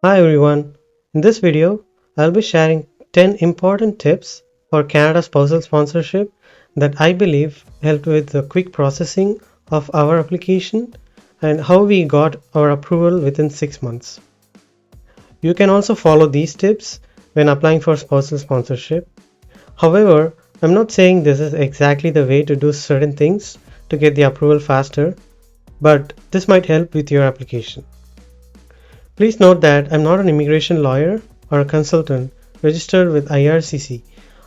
Hi everyone. In this video, I'll be sharing 10 important tips for Canada spousal sponsorship that I believe helped with the quick processing of our application and how we got our approval within 6 months. You can also follow these tips when applying for spousal sponsorship. However, I'm not saying this is exactly the way to do certain things to get the approval faster, but this might help with your application. Please note that I'm not an immigration lawyer or a consultant registered with ircc.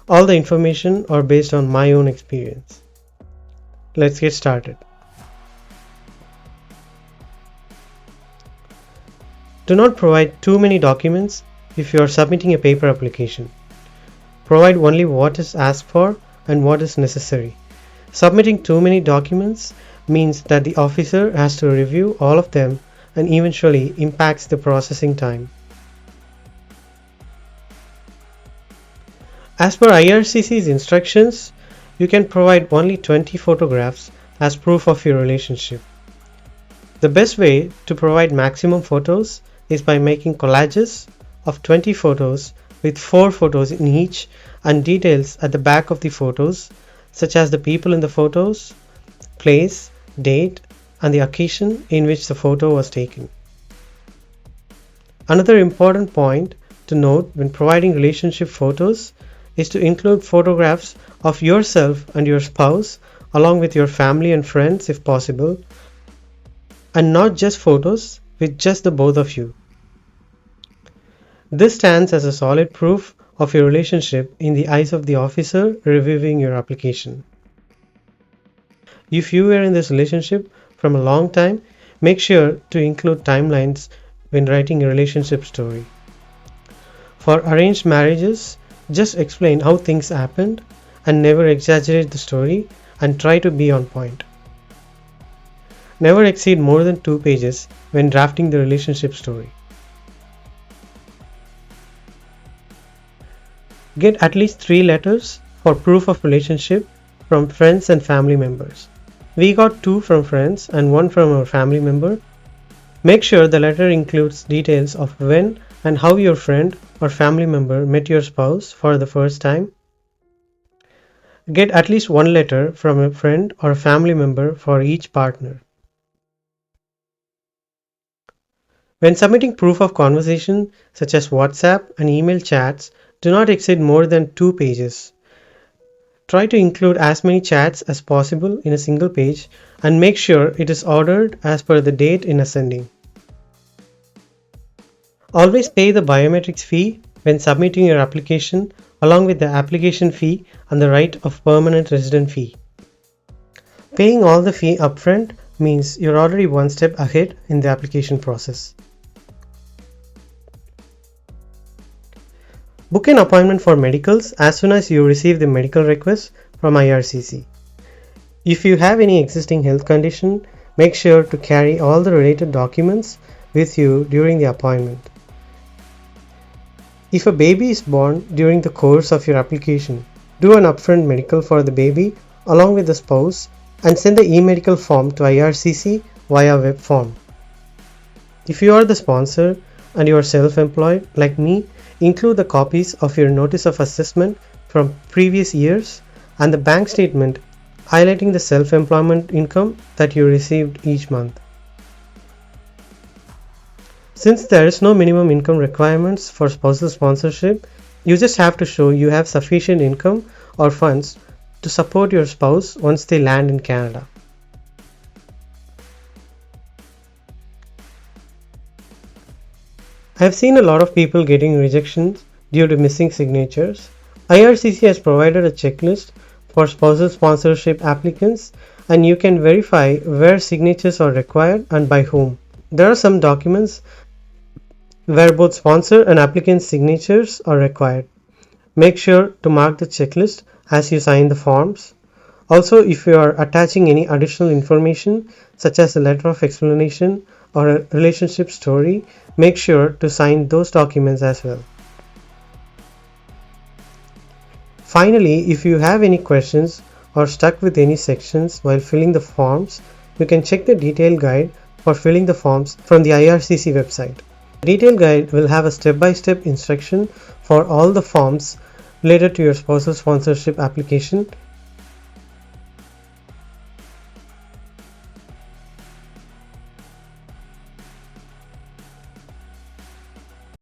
All the information are based on my own experience. Let's get started. Do not provide too many documents if you are submitting a paper application. Provide only what is asked for and what is necessary. Submitting too many documents means that the officer has to review all of them and eventually impacts the processing time. As per IRCC's instructions, you can provide only 20 photographs as proof of your relationship. The best way to provide maximum photos is by making collages of 20 photos with 4 photos in each and details at the back of the photos, such as the people in the photos, place, date, and the occasion in which the photo was taken. Another important point to note when providing relationship photos is to include photographs of yourself and your spouse along with your family and friends if possible, and not just photos with just the both of you. This stands as a solid proof of your relationship in the eyes of the officer reviewing your application. If you were in this relationship from a long time, make sure to include timelines when writing a relationship story. For arranged marriages, just explain how things happened and never exaggerate the story and try to be on point. Never exceed more than 2 pages when drafting the relationship story. Get at least 3 letters for proof of relationship from friends and family members. We got 2 from friends and 1 from our family member. Make sure the letter includes details of when and how your friend or family member met your spouse for the first time. Get at least 1 letter from a friend or a family member for each partner. When submitting proof of conversation such as WhatsApp and email chats, do not exceed more than 2 pages. Try to include as many chats as possible in a single page and make sure it is ordered as per the date in ascending. Always pay the biometrics fee when submitting your application along with the application fee and the right of permanent resident fee. Paying all the fee upfront means you're already one step ahead in the application process. Book an appointment for medicals as soon as you receive the medical request from IRCC. If you have any existing health condition, make sure to carry all the related documents with you during the appointment. If a baby is born during the course of your application, do an upfront medical for the baby along with the spouse and send the e-medical form to IRCC via web form. If you are the sponsor and you are self-employed like me, include the copies of your notice of assessment from previous years and the bank statement highlighting the self-employment income that you received each month. Since there is no minimum income requirements for spousal sponsorship, you just have to show you have sufficient income or funds to support your spouse once they land in Canada. I have seen a lot of people getting rejections due to missing signatures. IRCC has provided a checklist for spousal sponsorship applicants and you can verify where signatures are required and by whom. There are some documents where both sponsor and applicant signatures are required. Make sure to mark the checklist as you sign the forms. Also, if you are attaching any additional information such as a letter of explanation or a relationship story, make sure to sign those documents as well. Finally, if you have any questions or stuck with any sections while filling the forms, you can check the detailed guide for filling the forms from the IRCC website. Detailed guide will have a step-by-step instruction for all the forms related to your spousal sponsorship application,